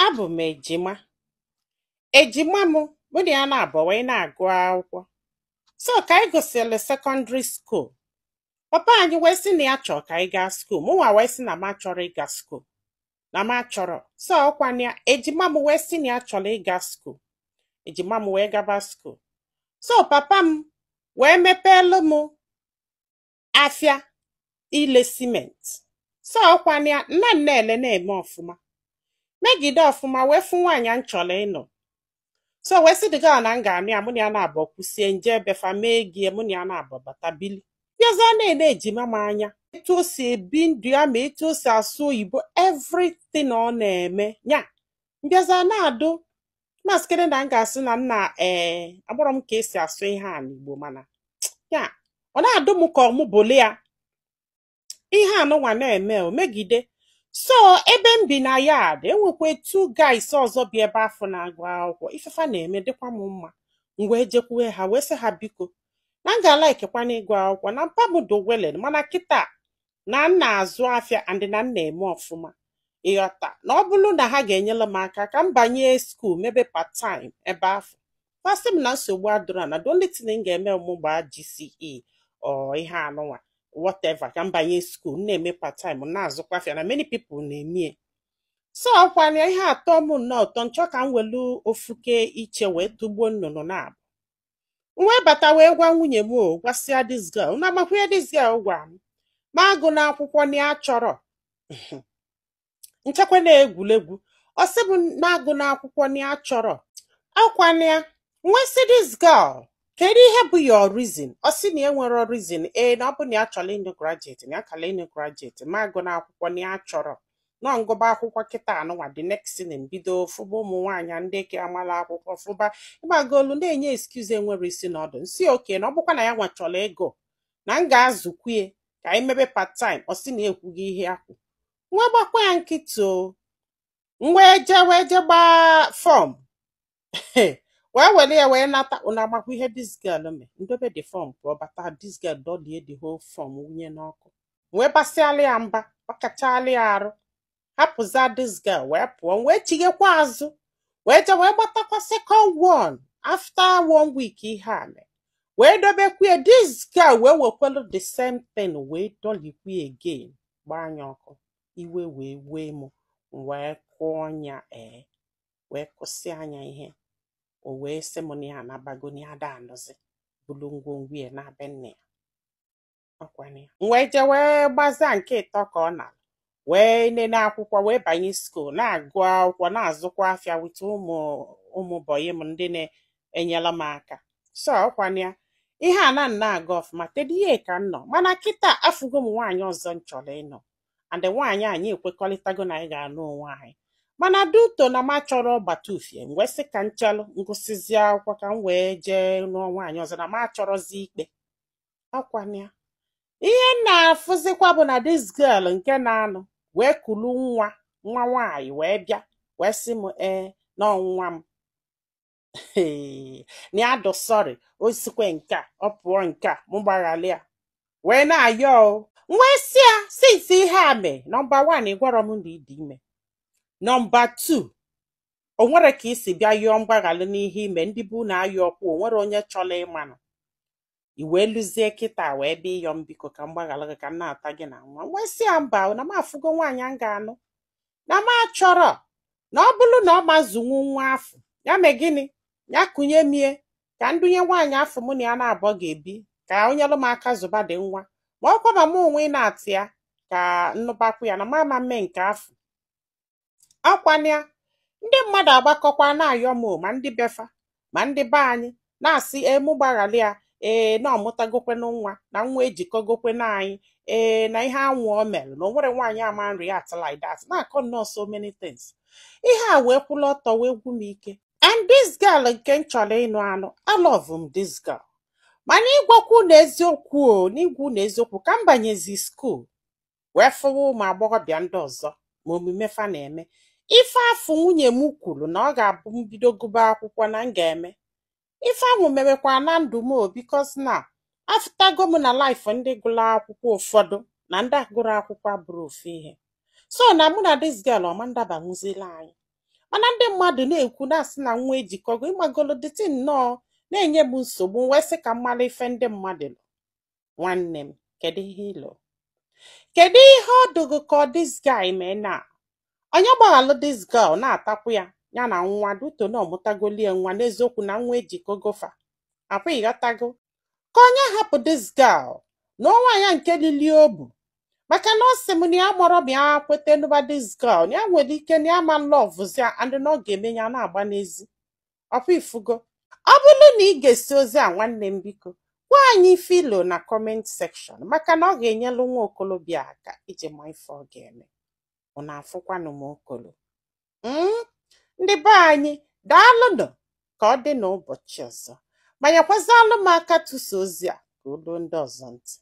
Abụ m ejima. Ejima mụ na ya na-abụ wee na-agụ akwụkwọ. So ka anyị gụsịrị secondary school, papa anyị wee sị na ya chọrọ ka anyị gaa school. Mụnwa wee sị na m achọrọ ịga school, na m achọrọ. So ọkwa ya ejima m wee sị na ya chọrọ ịga school. Ejima m wee gaba school. So papa m wee mepeelu m afịa ile cement. So ọkwa ya nna ele na-eme ọfụma. Megide ọfụma wee fụ nwaanyị a chọrọ ịnụ. So wee sị dịga na m ga-anụ ya, mụ na ya na-abụ kwụsie nje befa mee gị, mụ na ya na-abụ bata bili. Bịaza na-ele ejima m anya, etu o si ebi ndụ ya ma etu o si asụ oyibo, everything ọ na-eme nya. Mbịaza na-adụ maskịrị na m ga-asị na nna agbọrọ m ka esi asụ ihe a n'Igbo, mana ya ọ na-adụ m ka ọmụ bụle ya ihe anụnwa na-eme o megide. So ebe m bi na yard enwekwa two guys ọzọ bi ebe afọ na-agụ akwụkwọ, ifefa na-eme dịkwa m mma. M wee jekwue ha wee sị ha biko na m ga-ala ikekwa n'ịgụ akwụkwọ na mpa m dowele, mana kịta na m na-azụ afịa and na m na-eme ọfụma ịghọta na ọ bụrụ na ha ga-enyere m aka ka m banye skuul mebe part time ebe afọ. Fasị m na nsogbu adịrọ na the only thing m ga-eme ọmụgba GCE ọ ihe anụnwa whatever ka m banye school na-eme part time na-azụkwa afịa na many people na-eme. So ọkwanye ihe atọ m nnọọ ụtọ, nchọ ka m welu ofuke iche wee tugbuo nnụnụ na-abụ. Wee bata wee gwa nwunye m gwasịa this girl na amakwụnye this girl gwa m ma agụ na akwụkwọ na ya chọrọ nchekwa na-egwuregwu ọ sị m na agụ na akwụkwọ na ya chọrọ. Ọkwanye wee sị this girl kedu ihe bụ your reason? Ọ sị na enwere reason na ọ bụ na ya chọrọ ịnụ graduate na ya kala ịnụ graduate ma agụ na akwụkwọ na ya chọrọ nọ ngụba akwụkwọ kịta anụnwa the next thing mbido fụba ụmụ nwaanyị ndị ke amala akwụkwọ fụba ịgbagolu na-enye excuse enwere isi na ọdụ nsi oke na ọ bụkwa na ya nwa chọrọ ego na m ga-azụkwue ka anyị mebe part time. Ọ sị na ekwughị ihe akwụ. Nwa gbakwa ya nkịtị o wee je gbaa fọm wee were ya wee nata. Unu amakwa ihe this girl mee? Ndobe the form ka ọ bata this girl dolie the whole form wunye n'ọkụ wee basịala ya mba ọkachala ya arụ hapụza this girl wee pụọ wee chighekwa azụ wee je wee gbatakwa second one after 1 week ihe a mee wee dobekwa this girl wee wekwelu the same thing wee dolikwa again gbaa anya ọkụ. Iwe wee wee m wee kụọ nya wee kụsị anya ihe. O wee sị m na ya anabago na ya da anọzi bulu ngwongwo ya na be nne ya. Ọkwanye wee je wee gbaza nke ịtọ ka ọ na wee nene akwụkwọ wee banye skuul na-agụ akwụkwọ na-azụkwa afịa wit ụmụ bọyị m ndị na-enyela m aka. So ọkwanye ihe a na-aga ọfụma tedu ihe ka m nọ, mana kịta afụgo m nwaanyị ọzọ m chọrọ ịnọ and nwaanyị anyị ekwekọrịtago na anyị ga-anụ onwe anyị, mana duto na m achọrọ gbata ufie m wee sị ka m chelụ ngụsịzi akwụkwọ ka m wee jee nụọ nwaanyị ọzọ na m achọrọzi ikpe. Ọkwanye ihe m na-afụzikwa bụ na this girl nke na-anụ wee kulu nwa nwaanyị wee bịa wee sị m n'ọnwa m na ya dụ sọrị o sikwe nke a ọ pụọ nke a mụ gbaghalị ya wee na-ayọ wee sị ya since ihe a mee nọmba 1 ị gwara m na ịdị ime, nọmba 2 o nwere ka isi bịa yọọ mgbaghalụ n'ihe ime ndị bụ na-ayọ ọkwụ o nwere onye chọrọ ịmanụ. I wee lụzie kịta wee bịa ịyọ m biko ka mgbaghalụ gị ka m na-ata gị na nwa. Wee sị ya mba na m afụgo nwaanyị a m ga-anụ na m achọrọ na ọ bụrụ na ọ mazụnwu nwa afọ ya mee gịnị ya kụnye mie ka ndunye nwaanyị afọ mụ na ya na-abọ ga-ebi ka onyelụ m aka zụba dị nwa ma ọ kwaba m onwe ị na-atị ya ka nnụbakwu ya na mama mme nke afọ. Ọkwanye ndị mmadụ agbakọkwa na-ayọ m ma ndị befa ma ndị be anyị na-asị mụ gbaghalị ya na ọmụtagokwe nwa na nwa ejikọgokwe na anyị na ihe anwụ o mere na o nwere nwaanyị ama nri at like that na-akọ nnọọ so many things. Ihe a wee kwụla ọtọ wee gwu m ike and this girl nke m chọrọ ịnụ anụ I love this girl, mana ịgwakwu na eziokwu n'igwu na eziokwu ka m banyezi skuul wee fụwa ụmụ agbọghọbịa ndị ọzọ ma omume fa na-eme ife afọ nwunye m kwuru na ọ ga-abụ mbido gụba akwụkwọ na m ga-eme ife ahụ mewekwa na ndụ m because na afụtago m na life ndị gụrụ akwụkwọ ụfọdụ na ndị agụrụ akwụkwọ abụrụ ofu ihe. So na mụ na this girl ọma ndaba nwụzila anyị mana ndị mmadụ na-ekwu na-asị na nwa ejikọgo ịmagolo dịtị nnọọ na-enye m nsogbu wee sị ka mmalụ ife ndị mmadụ lụ. Nwanne m, kedu ihe ịlụ? Kedu ihe ọ dụgụ ka ọ dis guy mee na onye gbaghalụ dis girl na-atakwu ya na nwa duto na ọmụtagolie nwa n'eziokwu na nwa ejikogofa akwa ịghọtago ka onye hapụ dis girl na ọnwa ya nke lili obu maka na ọ sị m na ya mọrọ m ya kweta n'ụba dis girl na ya nwere ike na ya ma lọvụzi and na ọ ga-eme ya na-agba n'ezi ọkwa ifugo. Ọ bụrụ na ị ga-esi ozi a nwanne m biko gwa anyị ife ilo na comment section maka na ọ ga-enyelu nwa okolobịa aka iji ma ife ọ ga-eme. Unu afụkwanụ m okolo ndị be anyị daalụnụ ka ọ dị n'ụbọchị ọzọ manyekwazalụ m aka tụsa ozi a ka o loo ndị ọzọ ntị.